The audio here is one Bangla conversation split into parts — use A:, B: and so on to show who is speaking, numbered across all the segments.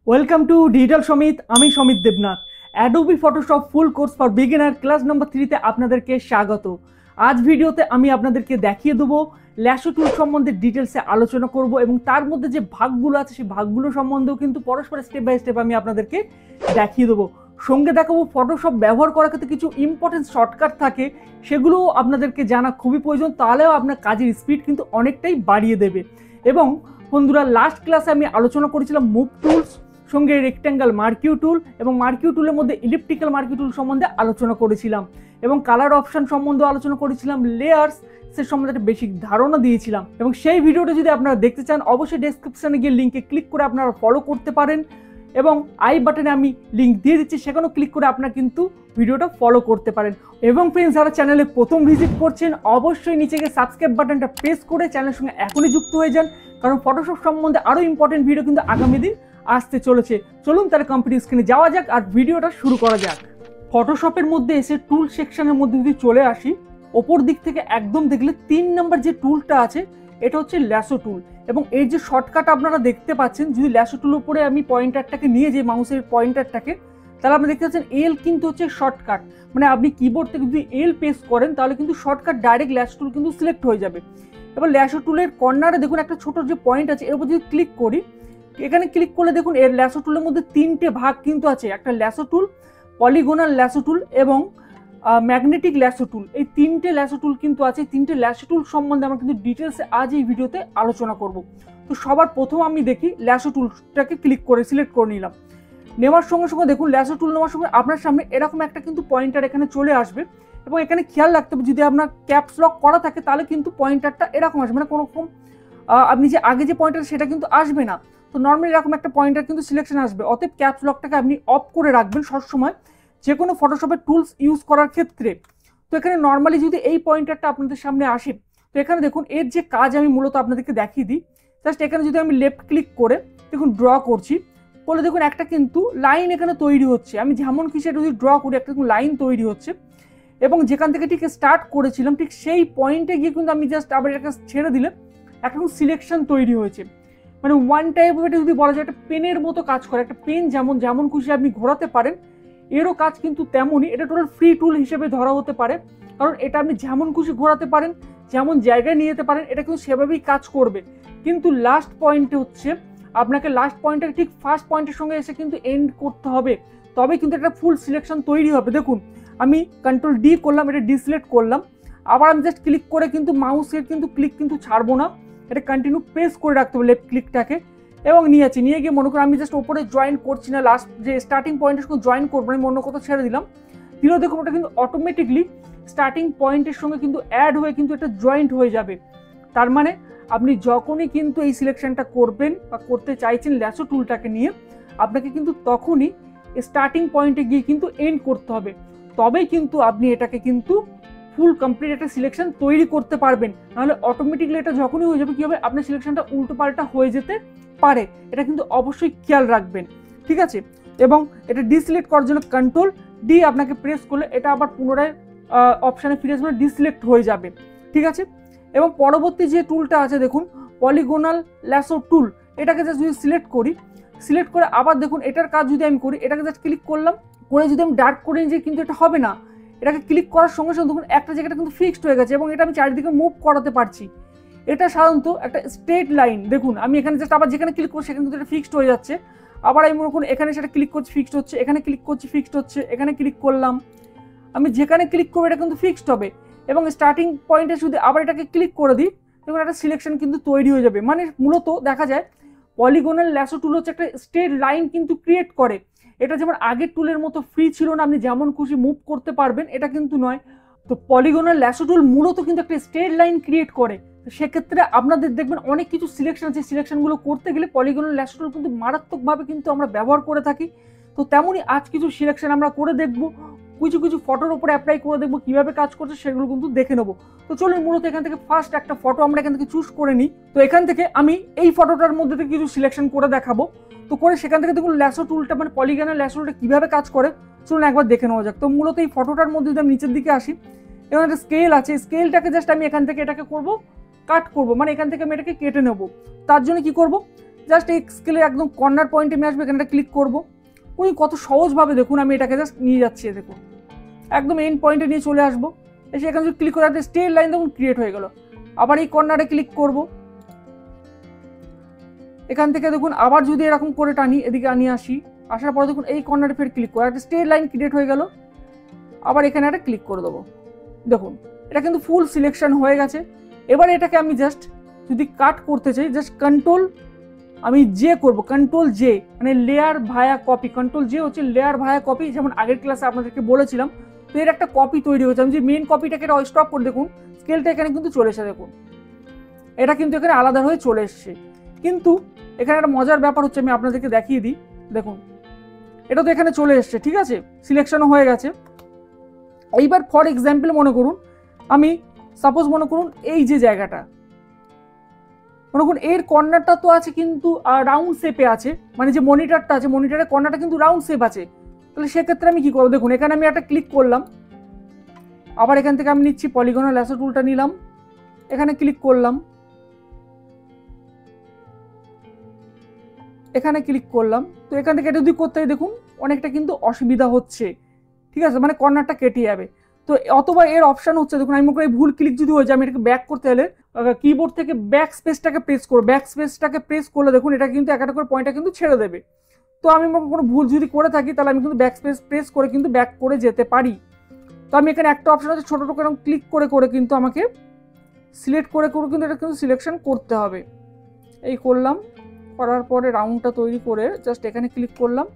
A: Welcome to digital Samit. আমি Samit Debnath. Adobe Photoshop full course for beginner class number 3-তে আপনাদেরকে স্বাগত। আজ ভিডিওতে আমি আপনাদেরকে দেখিয়ে দেবো ল্যাশো টুল সম্বন্ধে ডিটেলসে আলোচনা করব এবং তার মধ্যে যে ভাগগুলো আছে সেই ভাগগুলো সম্বন্ধেও কিন্তু পরস্পর স্টেপ বাই স্টেপ আমি আপনাদেরকে দেখিয়ে দেবো। সঙ্গে দেখাবো ফটোশপ ব্যবহার করার ক্ষেত্রে কিছু ইম্পর্টেন্ট শর্টকাট থাকে, সেগুলোও আপনাদেরকে জানা খুবই প্রয়োজন, তাহলেও আপনার কাজের স্পিড কিন্তু অনেকটাই বাড়িয়ে দেবে। এবং বন্ধুরা, লাস্ট ক্লাসে আমি আলোচনা করেছিলাম মুভ টুলস, সঙ্গে রেক্ট্যাঙ্গেল মার্কিউ টুল এবং মার্কিউ টুলের মধ্যে ইলিপ্টিক্যাল মার্কিউ টুল সম্বন্ধে আলোচনা করেছিলাম এবং কালার অপশন সম্বন্ধে আলোচনা করেছিলাম, লেয়ার্স সে সম্বন্ধে একটা বেসিক ধারণা দিয়েছিলাম। এবং সেই ভিডিওটা যদি আপনারা দেখতে চান অবশ্যই ডেসক্রিপশনে গিয়ে লিঙ্কে ক্লিক করে আপনারা ফলো করতে পারেন এবং আই বাটনে আমি লিঙ্ক দিয়ে দিচ্ছি, সেখানেও ক্লিক করে আপনারা কিন্তু ভিডিওটা ফলো করতে পারেন। এবং ফ্রেন্ডস, যারা চ্যানেলে প্রথম ভিজিট করছেন অবশ্যই নিচে গিয়ে সাবস্ক্রাইব বাটনটা প্রেস করে চ্যানেলের সঙ্গে এখনই যুক্ত হয়ে যান, কারণ ফটোশপ সম্বন্ধে আরও ইম্পর্টেন্ট ভিডিও কিন্তু আগামী দিন আসতে চলেছে। চলুন তাহলে কম্পিউটার স্ক্রিনে যাওয়া যাক আর ভিডিওটা শুরু করা যাক। ফটোশপের মধ্যে এসে টুল সেকশনের মধ্যে যদি চলে আসি, ওপর দিক থেকে একদম দেখলে 3 নম্বর যে টুলটা আছে এটা হচ্ছে ল্যাশো টুল। এবং এর যে শর্টকাট আপনারা দেখতে পাচ্ছেন, যদি ল্যাশো টুল উপরে আমি পয়েন্টারটাকে নিয়ে যাই, মাউসের পয়েন্টারটাকে, তাহলে আপনি দেখতে পাচ্ছেন এল কিন্তু হচ্ছে শর্টকাট। মানে আপনি কিবোর্ড থেকে যদি এল প্রেস করেন তাহলে কিন্তু শর্টকাট ডাইরেক্ট ল্যাশো টুল কিন্তু সিলেক্ট হয়ে যাবে। এবার ল্যাশো টুলের কর্নারে দেখুন একটা ছোট যে পয়েন্ট আছে, এর উপর যদি ক্লিক করি, এখানে ক্লিক করলে দেখুন এর ল্যাশো টুলের মধ্যে 3টে ভাগ কিন্তু আছে। একটা ল্যাশো টুল, পলিগোনাল ল্যাশো টুল এবং ম্যাগনেটিক ল্যাশো টুল। এই 3টে ল্যাশো টুল কিন্তু আছে। 3টে ল্যাশো টুল সম্বন্ধে আমরা কিন্তু ডিটেলসে আজ এই ভিডিওতে আলোচনা করব। তো সবার প্রথম আমি দেখি ল্যাশো টুলটাকে ক্লিক করে সিলেক্ট করে নিলাম। নেওয়ার সঙ্গে সঙ্গে দেখুন ল্যাশো টুল নেওয়ার সঙ্গে আপনার সামনে এরকম একটা কিন্তু পয়েন্টার এখানে চলে আসবে এবং এখানে খেয়াল রাখতে হবে যদি আপনার ক্যাপস লক করা থাকে তাহলে কিন্তু পয়েন্টারটা এরকম আসবে, মানে কোনো রকম আপনি যে আগে যে পয়েন্টার সেটা কিন্তু আসবে না। তো নর্মালি এরকম একটা পয়েন্টার কিন্তু সিলেকশন আসবে। অতএব ক্যাপস লকটাকে আপনি অফ করে রাখবেন সবসময় যে কোনো ফটোশপের টুলস ইউজ করার ক্ষেত্রে। তো এখানে নর্মালি যদি এই পয়েন্টারটা আপনাদের সামনে আসে, তো এখানে দেখুন এর যে কাজ আমি মূলত আপনাদেরকে দেখিয়ে দিই। জাস্ট এখানে যদি আমি লেফট ক্লিক করে দেখুন ড্র করছি, বলে দেখুন একটা কিন্তু লাইন এখানে তৈরি হচ্ছে। আমি যেমন কি সেটা যদি ড্র করি একটা লাইন তৈরি হচ্ছে এবং যেখান থেকে ঠিক স্টার্ট করেছিলাম ঠিক সেই পয়েন্টে গিয়ে কিন্তু আমি জাস্ট আবার এটাকে ছেড়ে দিলে একটা সিলেকশন তৈরি হয়েছে। মানে ওয়ান টাইপ অফ এটা যদি বলা যায় একটা পেনের মতো কাজ করে। একটা পেন যেমন খুশি আপনি ঘোরাতে পারেন, এরও কাজ কিন্তু তেমনই। এটা টোটাল ফ্রি টুল হিসেবে ধরা হতে পারে, কারণ এটা আপনি যেমন খুশি ঘোরাতে পারেন, যেমন জায়গায় নিয়ে যেতে পারেন, এটা কিন্তু সেভাবেই কাজ করবে। কিন্তু লাস্ট পয়েন্টে হচ্ছে আপনাকে লাস্ট পয়েন্টটাকে ঠিক ফার্স্ট পয়েন্টের সঙ্গে এসে কিন্তু এন্ড করতে হবে, তবে কিন্তু একটা ফুল সিলেকশন তৈরি হবে। দেখুন আমি কন্ট্রোল ডি করলাম, এটা ডিসিলেক্ট করলাম, আবার আমি জাস্ট ক্লিক করে কিন্তু মাউসের কিন্তু ক্লিক কিন্তু ছাড়বো না, এটা কন্টিনিউ প্রেস করে রাখতে হবে লেফট ক্লিকটাকে এবং নিয়ে গিয়ে মনে করি আমি জাস্ট ওপরে জয়েন করছি না, লাস্ট যে স্টার্টিং পয়েন্টের সঙ্গে জয়েন করবো, আমি অন্য কোথাও ছেড়ে দিলাম। দেখুন ওটা কিন্তু অটোমেটিকলি স্টার্টিং পয়েন্টের সঙ্গে কিন্তু অ্যাড হয়ে কিন্তু এটা জয়েন্ট হয়ে যাবে। তার মানে আপনি যখনই কিন্তু এই সিলেকশনটা করবেন বা করতে চাইছেন ল্যাশো টুলটাকে নিয়ে, আপনাকে কিন্তু তখনই স্টার্টিং পয়েন্টে গিয়ে কিন্তু এন্ড করতে হবে, তবেই কিন্তু আপনি এটাকে কিন্তু ফুল কমপ্লিট একটা সিলেকশন তৈরি করতে পারবেন। নাহলে অটোমেটিকলি এটা যখনই হয়ে যাবে কি হবে, আপনার সিলেকশনটা উল্টো পাল্টা হয়ে যেতে পারে। এটা কিন্তু অবশ্যই খেয়াল রাখবেন, ঠিক আছে। এবং এটা ডিসিলেক্ট করার জন্য কন্ট্রোল ডি আপনাকে প্রেস করলে এটা আবার পুনরায় অপশানে ফিরে আসবে, ডিসিলেক্ট হয়ে যাবে, ঠিক আছে। এবং পরবর্তী যে টুলটা আছে দেখুন পলিগোনাল ল্যাশো টুল, এটাকে জাস্ট যদি সিলেক্ট করে আবার দেখুন এটার কাজ যদি আমি করি, এটাকে জাস্ট ক্লিক করলাম, করে যদি আমি ডার্ক করে নিই কিন্তু এটা হবে না। এটাকে ক্লিক করার সঙ্গে সঙ্গে দেখুন একটা জায়গাটা কিন্তু ফিক্সড হয়ে গেছে এবং এটা আমি চারিদিকে মুভ করাতে পারছি। এটা সাধারণত একটা স্ট্রেট লাইন। দেখুন আমি এখানে জাস্ট আবার যেখানে ক্লিক করছি সেখানে কিন্তু এটা ফিক্সড হয়ে যাচ্ছে। আবার আমি মনে করুন এখানে সেটা ক্লিক করছি ফিক্সড হচ্ছে, এখানে ক্লিক করছি ফিক্সড হচ্ছে, এখানে ক্লিক করলাম, আমি যেখানে ক্লিক করবো এটা কিন্তু ফিক্সড হবে। এবং স্টার্টিং পয়েন্টে যদি আবার এটাকে ক্লিক করে দিই দেখুন একটা সিলেকশন কিন্তু তৈরি হয়ে যাবে। মানে মূলত দেখা যায় পলিগোনাল ল্যাশো টুল হচ্ছে একটা স্ট্রেট লাইন কিন্তু ক্রিয়েট করে। এটা যেমন আগের টুলের মতো ফ্রি ছিল না, আপনি যেমন খুশি মুভ করতে পারবেন, এটা কিন্তু নয়। তো পলিগোনাল ল্যাশো টুল মূলত কিন্তু একটা স্ট্রেট লাইন ক্রিয়েট করে। তো সেক্ষেত্রে আপনাদের দেখবেন অনেক কিছু সিলেকশন আছে, সিলেকশনগুলো করতে গেলে পলিগোনাল ল্যাশো টুল কিন্তু মারাত্মকভাবে কিন্তু আমরা ব্যবহার করে থাকি। তো তেমনই আজ কিছু সিলেকশন আমরা করে দেখবো, কিছু ফটোর উপরে অ্যাপ্লাই করে দেখবো কীভাবে কাজ করছে, সেগুলো কিন্তু দেখে নেবো। তো চলুন মূলত এখান থেকে ফার্স্ট একটা ফটো আমরা এখান থেকে চুজ করে নিই। তো এখান থেকে আমি এই ফটোটার মধ্যে থেকে কিছু সিলেকশন করে দেখাবো। তো করে সেখান থেকে দেখুন ল্যাশো টুলটা মানে পলিগোনাল ল্যাশো টুলটা কীভাবে কাজ করে চলুন একবার দেখে নেওয়া যাক। তো মূলত এই ফটোটার মধ্যে যদি আমি নিচের দিকে আসি, এখানে একটা স্কেল আছে, স্কেলটাকে জাস্ট আমি এখান থেকে এটাকে করবো কাট করবো, মানে এখান থেকে আমি এটাকে কেটে নেবো। তার জন্য কি করবো, জাস্ট এই স্কেলের একদম কর্নার পয়েন্টে আমি আসবো, এখানে ক্লিক করবো। ওই কত সহজভাবে দেখুন আমি এটাকে জাস্ট নিয়ে যাচ্ছি, দেখুন একদম এন্ড পয়েন্টে নিয়ে চলে আসবো। এসে এখানে যদি ক্লিক করে একটা স্ট্রেট লাইন দেখুন ক্রিয়েট হয়ে গেল। আবার এই কর্নারে ক্লিক করব, এখান থেকে দেখুন আবার যদি এরকম করে টানি এদিকে নিয়ে আসি, আসার পরে দেখুন এই কর্নারে ফের ক্লিক করে একটা স্ট্রেট লাইন ক্রিয়েট হয়ে গেল। আবার এখানে একটা ক্লিক করে দেবো, দেখুন এটা কিন্তু ফুল সিলেকশন হয়ে গেছে। এবার এটাকে আমি জাস্ট যদি কাট করতে চাই, জাস্ট কন্ট্রোল আমি জে করবো, কন্ট্রোল জে মানে লেয়ার ভায়া কপি। কন্ট্রোল জে হচ্ছে লেয়ার ভায়া কপি, যেমন আগের ক্লাসে আপনাদেরকে বলেছিলাম। তো এর একটা কপি তৈরি হয়েছে। আমি যে মেন কপিটাকে এটা স্টপ করে দেখুন স্কেলটা এখানে কিন্তু চলে এসে, দেখুন এটা কিন্তু এখানে আলাদা হয়ে চলে এসছে। কিন্তু এখানে একটা মজার ব্যাপার হচ্ছে, আমি আপনাদেরকে দেখিয়ে দিই, দেখুন এটা তো এখানে চলে এসছে, ঠিক আছে, সিলেকশনও হয়ে গেছে। এইবার ফর এক্সাম্পল মনে করুন আমি সাপোজ মনে করুন এই যে জায়গাটা মনে করুন এর কর্নারটা তো আছে কিন্তু রাউন্ড শেপে আছে, মানে যে মনিটরটা আছে মনিটরের কর্নারটা কিন্তু রাউন্ড শেপ আছে। তাহলে সেক্ষেত্রে আমি কি করবো, দেখুন এখানে আমি একটা ক্লিক করলাম, আবার এখান থেকে আমি নিচ্ছি পলিগনাল ল্যাসো টুলটা নিলাম, এখানে ক্লিক করলাম, এখানে ক্লিক করলাম। তো এখান থেকে এটা যদি করতে দেখুন অনেকটা কিন্তু অসুবিধা হচ্ছে, ঠিক আছে, মানে কর্নারটা কেটে যাবে। তো অথবা এর অপশন হচ্ছে দেখুন আমি মনে করি ভুল ক্লিক যদি হয়ে যায়, আমি এটাকে ব্যাক করতে হলে কিবোর্ড থেকে ব্যাক স্পেসটাকে প্রেস করবো। ব্যাক স্পেসটাকে প্রেস করলে দেখুন এটা কিন্তু একটা করে পয়েন্টটা কিন্তু ছেড়ে দেবে। তো আমি কোনো ভুল যদি করে থাকি তাহলে আমি কিন্তু ব্যাক স্পেস প্রেস করে কিন্তু ব্যাক করে যেতে পারি। তো আমি এখানে একটা অপশন আছে ছোটো করে ক্লিক করে করে কিন্তু আমাকে সিলেক্ট করে করে কিন্তু এটা কিন্তু সিলেকশন করতে হবে। এই করলাম, করার পরে রাউন্ডটা তৈরি করে জাস্ট এখানে ক্লিক করলাম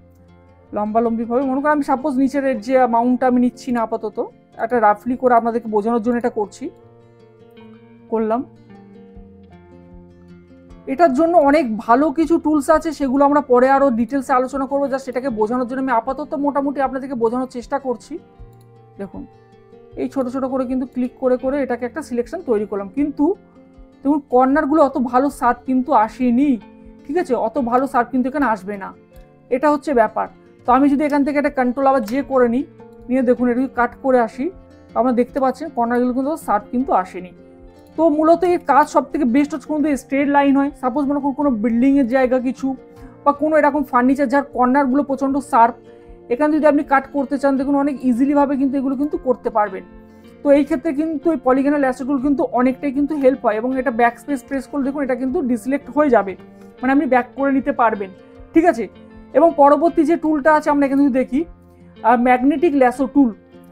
A: লম্বালম্বিভাবে। মনে করেন আমি সাপোজ নিচের যে মাউন্টটা আমি নিচ্ছি না আপাতত, একটা রাফলি করে আপনাদেরকে বোঝানোর জন্য এটা করলাম। এটার জন্য অনেক ভালো কিছু টুলস আছে, সেগুলো আমরা পরে আরও ডিটেলসে আলোচনা করবো। জাস্ট এটাকে বোঝানোর জন্য আমি আপাতত মোটামুটি আপনাদেরকে বোঝানোর চেষ্টা করছি। দেখুন এই ছোট ছোট করে কিন্তু ক্লিক করে করে এটাকে একটা সিলেকশন তৈরি করলাম। কিন্তু দেখুন কর্নারগুলো অত ভালো শার্প কিন্তু আসেনি, ঠিক আছে, অত ভালো শার্প কিন্তু এখানে আসবে না, এটা হচ্ছে ব্যাপার। তো আমি যদি এখান থেকে একটা কন্ট্রোল আবার যে করে নিই, নিয়ে দেখুন এটাকে কাট করে আসি, আপনারা দেখতে পাচ্ছেন কর্নারগুলো কিন্তু শার্প কিন্তু আসেনি। তো মূলত এর কাজ সব থেকে বেস্ট হচ্ছে কিন্তু স্ট্রেট লাইন হয়। সাপোজ মনে করুন কোনো বিল্ডিংয়ের জায়গা কিছু বা কোনো এরকম ফার্নিচার যার কর্নারগুলো প্রচণ্ড শার্প, এখানে যদি আপনি কাট করতে চান দেখুন অনেক ইজিলিভাবে কিন্তু এগুলো কিন্তু করতে পারবেন। তো এই ক্ষেত্রে কিন্তু এই পলিগনাল ল্যাসো টুল কিন্তু অনেকটাই কিন্তু হেল্প হয়। এবং এটা ব্যাক স্পেস প্রেস করলে দেখুন এটা কিন্তু ডিসিলেক্ট হয়ে যাবে, মানে আপনি ব্যাক করে নিতে পারবেন, ঠিক আছে। এবং পরবর্তী যে টুলটা আছে আমরা এখানে যদি দেখি ম্যাগনেটিক ল্যাসো টুল।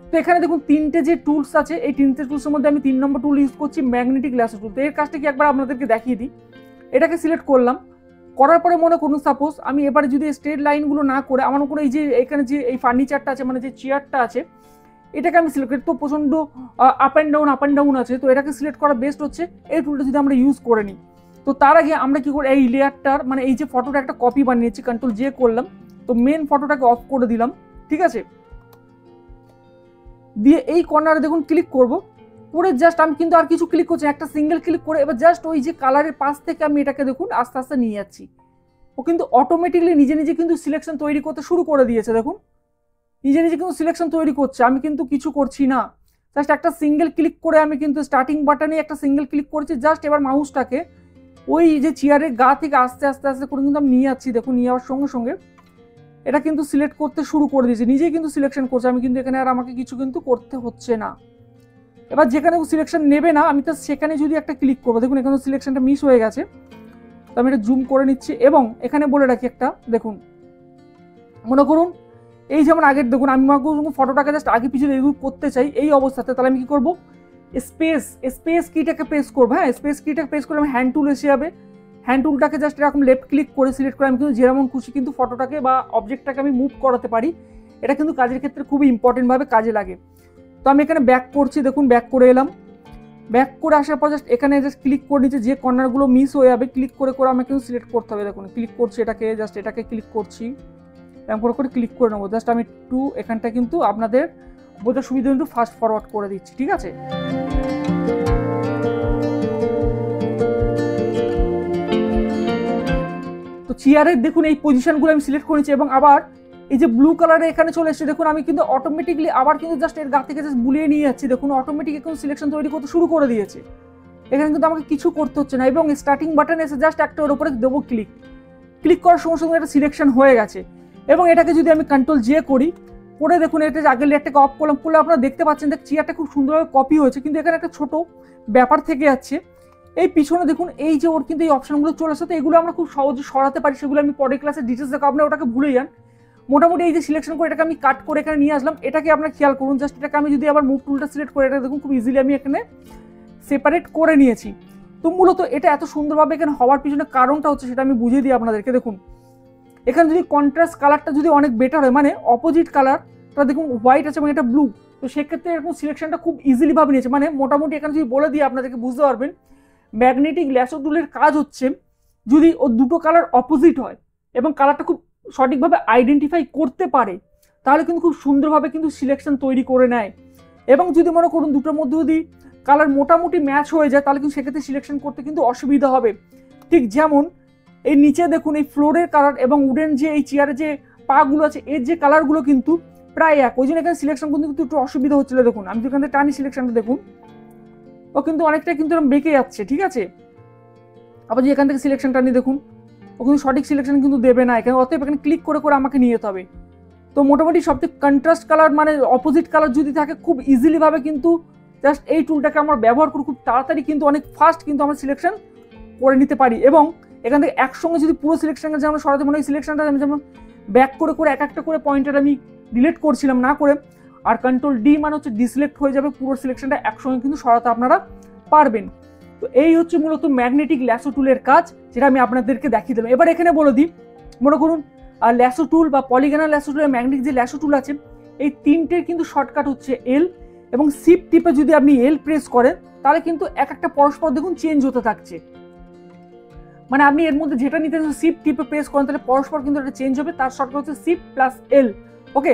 A: তো এখানে দেখুন তিনটে যে টুলস আছে, এই তিনটে টুলসের মধ্যে আমি 3 নম্বর টুল ইউজ করছি ম্যাগনেটিক ল্যাসো টুল। তো এর কাজটা কি একবার আপনাদেরকে দেখিয়ে দিই। এটাকে সিলেক্ট করলাম, করার পরে মনে করুন সাপোজ আমি এবারে যদি স্ট্রেট লাইনগুলো না করে আমার কোনো এই যে এখানে যে এই ফার্নিচারটা আছে মানে যে চেয়ারটা আছে এটাকে আমি সিলেক্ট করি, তো প্রচণ্ড আপ অ্যান্ড ডাউন আছে। তো এটাকে সিলেক্ট করা বেস্ট হচ্ছে এই টুলটা যদি আমরা ইউজ করে নিই। তো তার আগে আমরা কি করি, এই লেয়ারটার মানে এই যে ফটোটা একটা কপি বানিয়েছি, কন্ট্রোল জে করলাম, তো মেন ফটোটাকে অফ করে দিলাম, ঠিক আছে। দিয়ে এই কর্নারে দেখুন ক্লিক করব, করে জাস্ট আমি কিন্তু আর কিছু ক্লিক করছি, একটা সিঙ্গেল ক্লিক করে এবার জাস্ট ওই যে কালারের পাশ থেকে আমি এটাকে দেখুন আস্তে আস্তে নিয়ে যাচ্ছি। ও কিন্তু অটোমেটিকলি নিজে নিজে কিন্তু সিলেকশন তৈরি করতে শুরু করে দিয়েছে, দেখুন নিজে নিজে কিন্তু সিলেকশন তৈরি করছে, আমি কিন্তু কিছু করছি না। জাস্ট একটা সিঙ্গেল ক্লিক করে আমি কিন্তু স্টার্টিং বাটনে একটা সিঙ্গেল ক্লিক করেছি, জাস্ট এবার মাউসটাকে ওই যে চেয়ারের গা থেকে আস্তে আস্তে আস্তে করে কিন্তু আমি নিয়ে যাচ্ছি। দেখুন নিয়ে যাওয়ার সঙ্গে সঙ্গে এটা কিন্তু সিলেক্ট করতে শুরু করে দিয়েছে, নিজেই কিন্তু সিলেকশন করছে, আমি কিন্তু এখানে আর আমাকে কিছু কিন্তু করতে হচ্ছে না। এবার যেখানে সিলেকশন নেবে না আমি তো সেখানে যদি একটা ক্লিক করবো, দেখুন এখানে সিলেকশনটা মিস হয়ে গেছে। তো আমি এটা জুম করে নিচ্ছি এবং এখানে বলে রাখি একটা, দেখুন মনে করুন এই যেমন আগের দেখুন আমি ফটোটাকে জাস্ট আগে পিছনে রিমুভ করতে চাই এই অবস্থাতে, তাহলে আমি কি করব, স্পেস কিটাকে প্রেস করবো। হ্যাঁ স্পেস কিটাকে প্রেস করে আমি হ্যান্ড টুল এসে যাবে, হ্যান্ড টুলটাকে জাস্ট এরকম লেফট ক্লিক করে সিলেক্ট করে আমি কিন্তু যেমন খুশি কিন্তু ফটোটাকে বা অবজেক্টটাকে আমি মুভ করাতে পারি। এটা কিন্তু কাজের ক্ষেত্রে খুবই ইম্পর্টেন্টভাবে কাজে লাগে। তো আমি এখানে ব্যাক করছি, দেখুন ব্যাক করে এলাম, ব্যাক করে আসার পর জাস্ট এখানে জাস্ট ক্লিক করে নিচ্ছে, যে কর্নারগুলো মিস হয়ে যাবে ক্লিক করে করে আমাকে কিন্তু সিলেক্ট করতে হবে। দেখুন ক্লিক করছি এটাকে, জাস্ট এটাকে ক্লিক করছি, এরকম করে করে ক্লিক করে নেবো। জাস্ট আমি একটু এখানটা কিন্তু আপনাদের বোঝার সুবিধা একটু ফাস্ট ফরওয়ার্ড করে দিচ্ছি, ঠিক আছে। তো চেয়ারের দেখুন এই পজিশনগুলো আমি সিলেক্ট করেছি এবং আবার এই যে ব্লু কালারে এখানে চলে এসেছে, দেখুন আমি কিন্তু অটোমেটিকলি আবার কিন্তু জাস্ট এর গা থেকে জাস্ট বুলিয়ে নিয়ে যাচ্ছি। দেখুন অটোমেটিক এখন সিলেকশন তৈরি করতে শুরু করে দিয়েছে, এখানে কিন্তু আমাকে কিছু করতে হচ্ছে না। এবং স্টার্টিং বাটন এসে জাস্ট একটা ওর উপরে দেবো ক্লিক, ক্লিক করার সঙ্গে সঙ্গে এটা সিলেকশন হয়ে গেছে। এবং এটাকে যদি আমি কন্ট্রোল জে করি, করে দেখুন এটা আগের লেয়ারটাকে অফ করলাম, করলে আপনারা দেখতে পাচ্ছেন দেখ চেয়ারটা খুব সুন্দরভাবে কপি হয়েছে, কিন্তু এখানে একটা ছোট ব্যাপার থেকে যাচ্ছে। এই পিছনে দেখুন এই যে ওর কিন্তু এই অপশনগুলো চলে আসছে, তো এগুলো আমরা খুব সহজে সরাতে পারি, সেগুলো আমি পরের ক্লাসে ডিটেলস দেখো, আপনারা ওটাকে ভুলে যান। মোটামুটি এই যে সিলেকশন করে এটাকে আমি কাট করে এখানে নিয়ে আসলাম, এটাকে আপনারা খেয়াল করুন। জাস্ট এটাকে আমি যদি আবার মুভ টুলটা সিলেক্ট করে এটা দেখুন খুব ইজিলি আমি এখানে সেপারেট করে নিয়েছি। তো মূলত এটা এত সুন্দরভাবে এখানে হওয়ার পিছনে কারণটা হচ্ছে সেটা আমি বুঝিয়ে দিই আপনাদেরকে। দেখুন এখানে যদি কন্ট্রাস্ট কালারটা যদি অনেক বেটার হয়, মানে অপোজিট কালারটা দেখুন হোয়াইট আছে এবং এটা ব্লু, তো সেক্ষেত্রে এরকম সিলেকশনটা খুব ইজিলি ভাবে নিয়েছে। মানে মোটামুটি এখানে যদি বলে দিই আপনাদেরকে বুঝতে পারবেন, ম্যাগনেটিক ল্যাসো টুলের কাজ হচ্ছে যদি ও দুটো কালার অপোজিট হয় এবং কালারটা খুব সঠিকভাবে আইডেন্টিফাই করতে পারে, তাহলে কিন্তু খুব সুন্দরভাবে কিন্তু সিলেকশন তৈরি করে নেয়। এবং যদি মনে করুন দুটোর মধ্যে যদি কালার মোটামুটি ম্যাচ হয়ে যায়, তাহলে কিন্তু সেক্ষেত্রে সিলেকশন করতে কিন্তু অসুবিধা হবে। ঠিক যেমন এই নিচে দেখুন এই ফ্লোরের কালার এবং উডেন যে এই চেয়ারের যে পাগুলো আছে এর যে কালারগুলো কিন্তু প্রায় এক, ওই জন্য এখানে সিলেকশন করতে কিন্তু একটু অসুবিধা হচ্ছিল। দেখুন আমি এখান থেকে টানি সিলেকশনটা দেখুন, ও কিন্তু অনেকটা কিন্তু বেঁকে যাচ্ছে, ঠিক আছে। আবার যে এখান থেকে সিলেকশনটা নিয়ে দেখুন, ও কিন্তু সঠিক সিলেকশন কিন্তু দেবে না এখানে, অতএব এখানে ক্লিক করে করে আমাকে নিয়ে যেতে হবে। তো মোটামুটি সবথেকে কন্ট্রাস্ট কালার মানে অপোজিট কালার যদি থাকে, খুব ইজিলি ভাবে কিন্তু জাস্ট এই টুলটাকে আমরা ব্যবহার করে খুব তাড়াতাড়ি কিন্তু অনেক ফাস্ট কিন্তু আমরা সিলেকশন করে নিতে পারি। এবং এখান থেকে একসঙ্গে যদি পুরো সিলেকশনটা যে আমরা সরাতে মনে হয় সিলেকশনটা আমি যেমন ব্যাক করে করে এক একটা করে পয়েন্টার আমি ডিলিট করছিলাম না করে, আর কন্ট্রোল ডি মানে হচ্ছে ডিসিলেক্ট হয়ে যাবে, পুরো সিলেকশনটা একসঙ্গে কিন্তু সরাতে আপনারা পারবেন। তো এই হচ্ছে মূলত ম্যাগনেটিক ল্যাসো টুলের কাজ, যেটা আমি আপনাদেরকে দেখিয়ে দিলাম। এবার এখানে বলে দিই, মনে করুন ল্যাসো টুল বা পলিগনাল ল্যাসো টুল, ম্যাগনেটিক যে ল্যাসো টুল আছে এই তিনটের কিন্তু শর্টকাট হচ্ছে এল, এবং শিফট টিপে যদি আপনি এল প্রেস করেন তাহলে কিন্তু এক একটা পরস্পর দেখুন চেঞ্জ হতে থাকছে। মানে আপনি এর মধ্যে যেটা নিতে শিফট টিপে প্রেস করেন তাহলে পরস্পর কিন্তু এটা চেঞ্জ হবে, তার শর্টকাট হচ্ছে শিফট প্লাস এল। ওকে,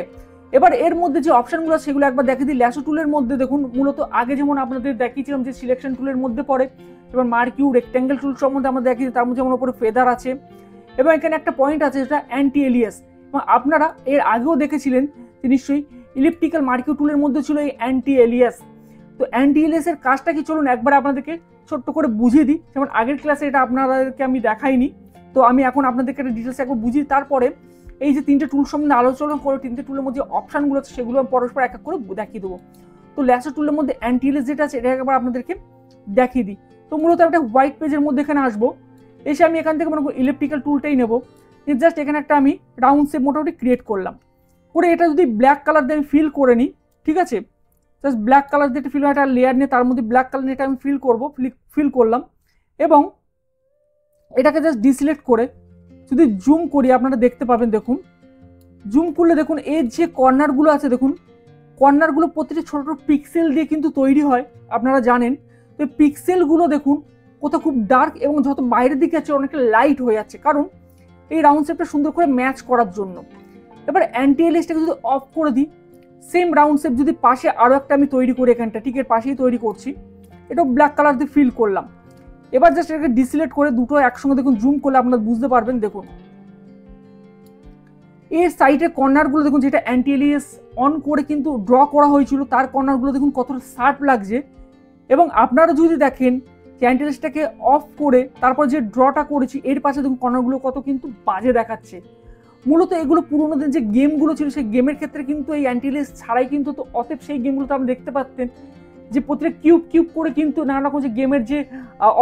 A: এবার এর মধ্যে যে অপশনগুলো সেগুলো একবার দেখে দিই। ল্যাসো টুলের মধ্যে দেখুন মূলত আগে যেমন আপনাদের দেখিয়েছিলাম যে সিলেকশন টুলের মধ্যে পড়ে, এবার মার্কিউ রেক্ট্যাঙ্গেল টুল সম্বন্ধে আমরা দেখিয়েছি, তার মধ্যে যেমন উপরে ফেদার আছে এবং এখানে একটা পয়েন্ট আছে যেটা অ্যান্টি এলিয়াস, এবং আপনারা এর আগেও দেখেছিলেন যে নিশ্চয়ই ইলিপ্টিক্যাল মার্কিউ টুলের মধ্যে ছিল এই অ্যান্টি এলিয়াস। তো অ্যান্টি এলিয়াসের কাজটা কি চলুন একবার আপনাদেরকে ছোট্ট করে বুঝিয়ে দিই। যেমন আগের ক্লাসে এটা আপনাদেরকে আমি দেখাইনি, তো আমি এখন আপনাদেরকে একটা ডিটেলস একবার বুঝিয়ে তারপরে এই যে তিনটে টুল সম্বন্ধে আলোচনা করে তিনটে টুলের মধ্যে অপশনগুলো আছে সেগুলো আমি পরস্পর এক এক করে দেখিয়ে দেবো। তো ল্যাসো টুলের মধ্যে অ্যান্টি এলিয়াস যেটা আছে এটা একবার আপনাদেরকে দেখিয়ে দিই। তো মূলত একটা হোয়াইট পেজের মধ্যে এখানে আসবো, এসে আমি এখান থেকে মনে করি ইলেকট্রিক্যাল টুলটাই নেবো, জাস্ট এখানে একটা আমি রাউন্ড শেপ মোটামুটি ক্রিয়েট করলাম, করে এটা যদি ব্ল্যাক কালার দিয়ে আমি ফিল করে নিই, ঠিক আছে, জাস্ট ব্ল্যাক কালার দিয়ে ফিল একটা লেয়ার নিয়ে তার মধ্যে ব্ল্যাক কালার নিয়ে এটা আমি ফিল করবো, ফিল করলাম এবং এটাকে জাস্ট ডিসিলেক্ট করে যদি জুম করি আপনারা দেখতে পাবেন। দেখুন জুম করলে দেখুন এর যে কর্নারগুলো আছে, দেখুন কর্নারগুলো প্রত্যেকটা ছোট ছোট পিক্সেল দিয়ে কিন্তু তৈরি হয়, আপনারা জানেন। তো পিক্সেলগুলো দেখুন কোথাও খুব ডার্ক এবং যত বাইরের দিকে আছে অনেকটা লাইট হয়ে যাচ্ছে, কারণ এই রাউন্ড শেপটা সুন্দর করে ম্যাচ করার জন্য। এবার অ্যান্টি এলিয়াসটাকে যদি অফ করে দিই, সেম রাউন্ড শেপ যদি পাশে আরও একটা আমি তৈরি করি, এখানটা ঠিক এর পাশেই তৈরি করছি, এটাও ব্ল্যাক কালার দিয়ে ফিল করলাম। এবার জাস্ট এটাকে ডিসিলেক্ট করে দুটো একসঙ্গে দেখুন জুম করলে আপনারা বুঝতে পারবেন। দেখুন এর সাইডের কর্নারগুলো দেখুন যেটা অ্যান্টি এলিয়াস অন করে কিন্তু ড্র করা হয়েছিল তার কর্নারগুলো দেখুন কতটা শার্প লাগছে। এবং আপনারা যদি দেখেন যে অ্যান্টি এলিয়াসটাকে অফ করে তারপর যে ড্রটা করেছি এর পাশে দেখুন কর্নারগুলো কত কিন্তু বাজে দেখাচ্ছে। মূলত এগুলো পুরোনো দিন যে গেমগুলো ছিল সেই গেমের ক্ষেত্রে কিন্তু এই অ্যান্টি এলিয়াস ছাড়াই কিন্তু, তো অতএব সেই গেমগুলোতে আপনি দেখতে পাচ্ছেন যে প্রত্যেক কিউব কিউব করে কিন্তু নানা রকম যে গেমের যে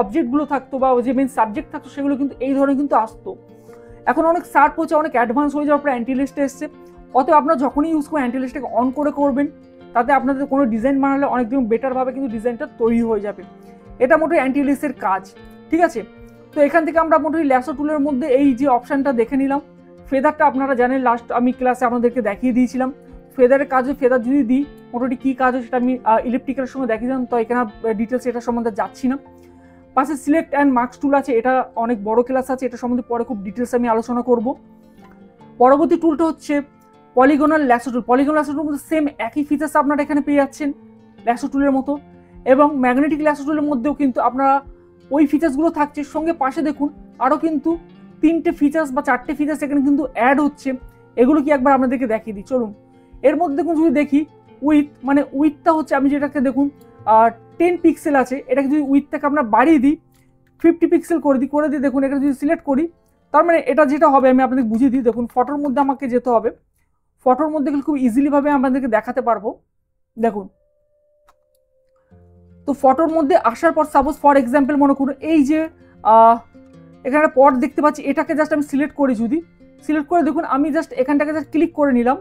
A: অবজেক্টগুলো থাকতো বা যে মেন সাবজেক্ট থাকতো সেগুলো কিন্তু এই ধরনের কিন্তু আসতো। এখন অনেক শার্প হচ্ছে, অনেক অ্যাডভান্স হয়ে যাওয়ার পরে অ্যান্টি এলিয়াসটা এসছে, অতএব আপনারা যখনই ইউজ করেন অ্যান্টি এলিয়াসটাকে অন করে করবেন, তাতে আপনাদের কোনো ডিজাইন বানালে অনেকদিন বেটারভাবে কিন্তু ডিজাইনটা তৈরি হয়ে যাবে। এটা মোটামুটি অ্যান্টি এলিয়াসের কাজ, ঠিক আছে। তো এখান থেকে আমরা মোটামুটি ল্যাসো টুলের মধ্যে এই যে অপশানটা দেখে নিলাম। ফেদারটা আপনারা জানেন লাস্ট আমি ক্লাসে আপনাদেরকে দেখিয়ে দিয়েছিলাম। ফেদারের কাজে ফেদার যদি দিই মোটামুটি কী কাজ হয় সেটা আমি ইলেকট্রিক্যালের সঙ্গে দেখিয়েছিলাম, তো এখানে ডিটেলস এটা সম্বন্ধে যাচ্ছি না। পাশে সিলেক্ট অ্যান্ড মার্কস টুল আছে, এটা অনেক বড় ক্লাস আছে, এটা সম্বন্ধে পরে খুব ডিটেলস আমি আলোচনা করব। পরবর্তী টুলটা হচ্ছে পলিগনাল ল্যাসো টুল। পলিগনাল ল্যাসো টুলের মধ্যে সেম একই ফিচার্স আপনারা এখানে পেয়ে যাচ্ছেন ল্যাসো টুলের মতো, এবং ম্যাগনেটিক ল্যাসো টুলের মধ্যেও কিন্তু আপনারা ওই ফিচার্সগুলো থাকছে, সঙ্গে পাশে দেখুন আরও কিন্তু তিনটে ফিচার্স বা চারটে ফিচার্স এখানে কিন্তু অ্যাড হচ্ছে। এগুলো কি একবার আপনাদেরকে দেখিয়ে দিই চলুন। এর মধ্যে দেখুন যদি দেখি উইথ, মানে উইথটা হচ্ছে আমি যেটাকে দেখুন 10 পিক্সেল আছে, এটাকে যদি উইথটাকে আমরা বাড়িয়ে দিই 50 পিক্সেল করে দিই, দেখুন এখানে যদি সিলেক্ট করি তার মানে এটা যেটা হবে আমি আপনাদের বুঝিয়ে দিই। দেখুন ফটোর মধ্যে আমাকে যেতে হবে, ফটোর মধ্যে খুব ইজিলি ভাবে আপনাদেরকে দেখাতে পারবো। দেখুন তো ফটোর মধ্যে আসার পর সাপোজ ফর এক্সাম্পল মনে করুন এই যে এখানে পট দেখতে পাচ্ছি, এটাকে জাস্ট আমি সিলেক্ট করি। যদি সিলেক্ট করে দেখুন আমি জাস্ট এখানটাকে জাস্ট ক্লিক করে নিলাম,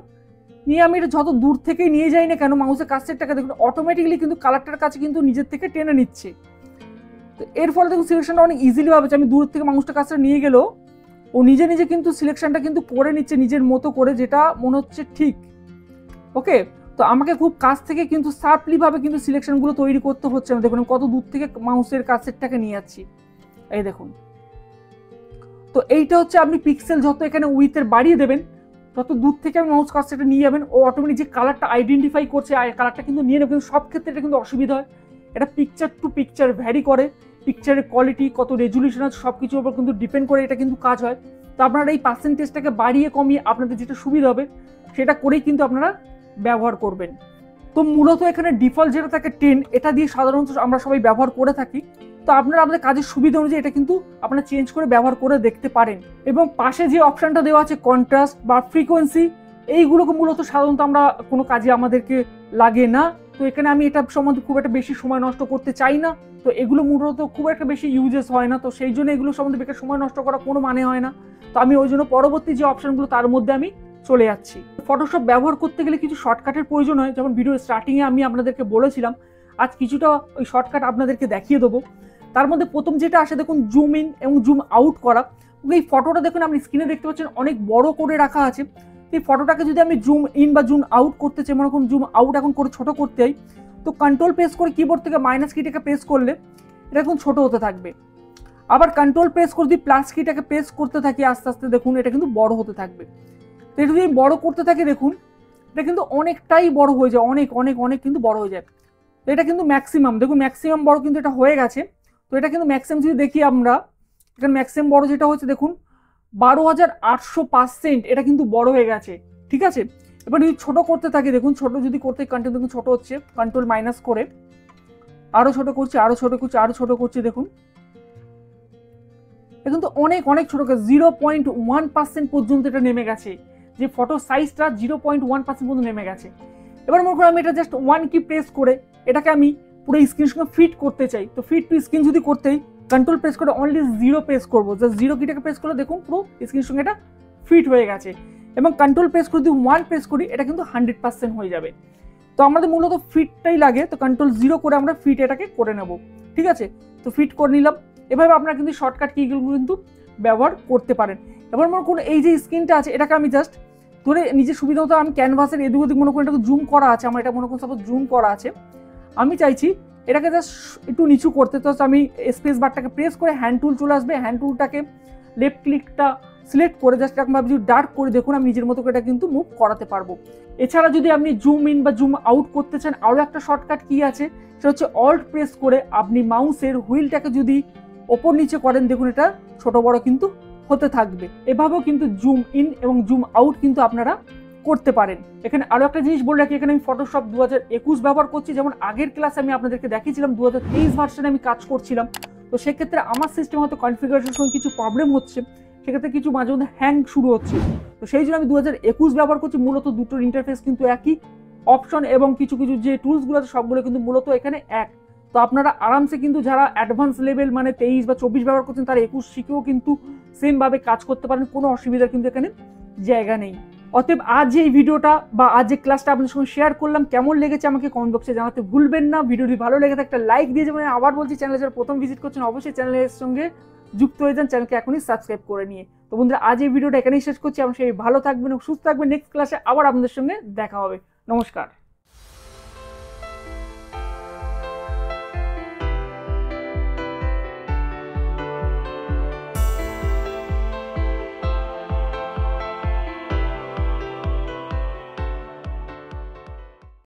A: নিয়ে আমি এটা যত দূর থেকেই নিয়ে যাই না কেন মাউসের কাছেরটাকে দেখুন অটোমেটিক্যালি কিন্তু কালারটার কাছে কিন্তু নিজের থেকে টেনে নিচ্ছে। তো এর ফলে দেখুন সিলেকশনটা অনেক ইজিলি হবে। আমি দূর থেকে মাউসটা কাছে নিয়ে গেলেও ও নিজে নিজে কিন্তু সিলেকশনটা কিন্তু করে নিচ্ছে নিজের মতো করে, যেটা মনে হচ্ছে ঠিক। ওকে, তো আমাকে খুব কাছ থেকে কিন্তু শার্পলি ভাবে কিন্তু সিলেকশনগুলো তৈরি করতে হচ্ছে না। দেখুন কত দূর থেকে মাউসের কাছেরটাকে নিয়ে যাচ্ছি, এই দেখুন। তো এইটা হচ্ছে আপনি পিক্সেল যত এখানে উইথের বাড়িয়ে দেবেন, তত দূর থেকে আমি মাউস কাছেরটা নিয়ে যাবেন, ও অটোমেটিক যে কালারটা আইডেন্টিফাই করছে কালারটা কিন্তু নিয়ে নেবে। কিন্তু সব ক্ষেত্রে এটা কিন্তু অসুবিধা হয়, এটা পিকচার টু পিকচার ভ্যারি করে, পিকচারের কোয়ালিটি কত রেজুলেশন আছে সব কিছুর উপর কিন্তু ডিপেন্ড করে এটা কিন্তু কাজ হয়। তো আপনারা এই পার্সেন্টেজটাকে বাড়িয়ে কমিয়ে আপনাদের যেটা সুবিধা হবে সেটা করেই কিন্তু আপনারা ব্যবহার করবেন। তো মূলত এখানে ডিফল্ট যেটা থাকে 10, এটা দিয়ে সাধারণত আমরা সবাই ব্যবহার করে থাকি। তো আপনারা আপনাদের কাজের সুবিধা অনুযায়ী এটা কিন্তু আপনারা চেঞ্জ করে ব্যবহার করে দেখতে পারেন। এবং পাশে যে অপশনটা দেওয়া আছে কন্ট্রাস্ট বা ফ্রিকোয়েন্সি, এইগুলোকে মূলত সাধারণত আমরা কোনো কাজে আমাদেরকে লাগে না। তো এখানে আমি এটা সম্বন্ধে খুব একটা বেশি সময় নষ্ট করতে চাই না, তো এগুলো মূলত খুব একটা বেশি ইউজেস হয় না, তো সেই জন্য এগুলো সম্বন্ধে বেকার সময় নষ্ট করা কোনো মানে হয় না। তো আমি ওই জন্য পরবর্তী যে অপশনগুলো তার মধ্যে আমি চলে যাচ্ছি। ফটোশপ ব্যবহার করতে গেলে কিছু শর্টকাটের প্রয়োজন হয়, যেমন ভিডিও স্টার্টিংয়ে আমি আপনাদেরকে বলেছিলাম। আজ কিছুটা ওই শর্টকাট আপনাদেরকে দেখিয়ে দেবো। তার মধ্যে প্রথম যেটা আসে দেখুন জুম ইন এবং জুম আউট করা। এই ফটোটা দেখুন আপনি স্ক্রিনে দেখতে পাচ্ছেন অনেক বড় করে রাখা আছে। এই ফটোটাকে যদি আমি জুম ইন বা জুম আউট করতে চাই, মনে করুন জুম আউট এখন করে ছোট করতে চাই, তো কন্ট্রোল প্রেস করে কিবোর্ড থেকে মাইনাস কিটাকে প্রেস করলে এটা এখন ছোট হতে থাকবে। আবার কন্ট্রোল প্রেস করে যদি প্লাস কিটাকে প্রেস করতে থাকি আস্তে আস্তে দেখুন এটা কিন্তু বড় হতে থাকবে। তো এটা যদি আমি বড় করতে থাকি দেখুন এটা কিন্তু অনেকটাই বড় হয়ে যায়, অনেক অনেক অনেক কিন্তু বড় হয়ে যায়। তো এটা কিন্তু ম্যাক্সিমাম, দেখুন ম্যাক্সিমাম বড় কিন্তু এটা হয়ে গেছে। তো এটা কিন্তু ম্যাক্সিমাম যদি দেখি আমরা, এখানে ম্যাক্সিমাম বড় যেটা হচ্ছে দেখুন 12,800%, এটা কিন্তু বড় হয়ে গেছে। ঠিক আছে, এবার যদি ছোট করতে থাকি দেখুন, ছোট যদি করতে কন্টিনিউ দেখুন ছোট হচ্ছে, কন্ট্রোল মাইনাস করে আরো ছোট করছি, আরো ছোট করছি, আরো ছোট করছি, দেখুন এখন তো অনেক অনেক ছোট, 0.1% পর্যন্ত এটা নেমে গেছে। যে ফটো সাইজটা 0.1% পর্যন্ত নেমে গেছে। এবার মনে করুন আমি এটা জাস্ট ওয়ান কি প্রেস করে এটাকে আমি পুরো স্ক্রিনের সঙ্গে ফিট করতে চাই। তো ফিট টু স্ক্রিন যদি করতেই কন্ট্রোল প্রেস করে অনলি 0 প্রেস করবো, জাস্ট 0 কিটাকে প্রেস করলে দেখুন পুরো স্ক্রিনের সঙ্গে এটা ফিট হয়ে গেছে। এবং কন্ট্রোল প্রেস করে যদি 1 প্রেস করি এটা কিন্তু 100% হয়ে যাবে। তো আমাদের মূলত ফিটটাই লাগে, তো কন্ট্রোল 0 করে আমরা ফিট এটাকে করে নেব। ঠিক আছে, তো ফিট করে নিলাম। এভাবে আপনারা কিন্তু শর্টকাট কিগুলো কিন্তু ব্যবহার করতে পারেন। এবার মনে করুন এই যে স্ক্রিনটা আছে এটাকে আমি জাস্ট ধরে নিজের সুবিধা মতো আমি ক্যানভাসের এদিক ওদিক মনে করুন এটাকে জুম করা আছে, আমার এটা মনে করুন সাপোজ জুম করা আছে, আমি চাইছি এটাকে জাস্ট একটু নিচু করতে। তো আমি স্পেস বারটাকে প্রেস করে হ্যান্ড টুল চলে আসবে, হ্যান্ড টুলটাকে লেফট ক্লিকটা সিলেক্ট করে জাস্ট এরকমভাবে যদি ডার্ক করে দেখুন আমি নিজের মতো করে এটা কিন্তু মুভ করাতে পারবো। এছাড়া যদি আপনি জুম ইন বা জুম আউট করতে চান আরও একটা শর্টকাট কি আছে, সেটা হচ্ছে অল্ট প্রেস করে আপনি মাউসের হুইলটাকে যদি ওপর নিচে করেন দেখুন এটা ছোট বড় কিন্তু হতে থাকবে। এভাবেও কিন্তু জুম ইন এবং জুম আউট কিন্তু আপনারা করতে পারেন। এখানে আরো একটা জিনিস বলে রাখি, এখানে আমি ফটোশপ 2021 ব্যবহার করছি। যেমন আগের ক্লাসে আমি আপনাদেরকে দেখিয়েছিলাম 2023 ভার্সনে আমি কাজ করছিলাম। তো সেক্ষেত্রে আমার সিস্টেম হয়তো কনফিগারেশনের সঙ্গে কিছু প্রবলেম হচ্ছে, সেক্ষেত্রে কিছু মাঝে মধ্যে হ্যাং শুরু হচ্ছে। তো সেই জন্য আমি 2021 ব্যবহার করছি। মূলত দুটোর ইন্টারফেস কিন্তু একই, অপশন এবং কিছু কিছু যে টুলসগুলো আছে সবগুলো কিন্তু মূলত এখানে এক। তো আপনারা আরামসে কিন্তু যারা অ্যাডভান্স লেভেল মানে 23 বা 24 ব্যবহার করছেন তারা 21 শিখেও কিন্তু সেমভাবে কাজ করতে পারেন, কোনো অসুবিধার কিন্তু এখানে জায়গা নেই। অতএব আজ এই ভিডিওটা বা আজ যে ক্লাসটা আপনাদের সঙ্গে শেয়ার করলাম কেমন লেগেছে আমাকে কমেন্ট বক্সে জানাতে ভুলবেন না। ভিডিওটি ভালো লেগে থাকে একটা লাইক দিয়ে যাবেন। আবার বলছি, চ্যানেলে যারা প্রথম ভিজিট করছেন অবশ্যই চ্যানেলের সঙ্গে যুক্ত হয়ে যান, চ্যানেলকে এখনই সাবস্ক্রাইব করে নিয়ে। তো বন্ধুরা আজ এই ভিডিওটা এখানেই শেষ করছি। আমরা সেই ভালো থাকবেন এবং সুস্থ থাকবেন। নেক্সট ক্লাসে আবার আপনাদের সঙ্গে দেখা হবে। নমস্কার।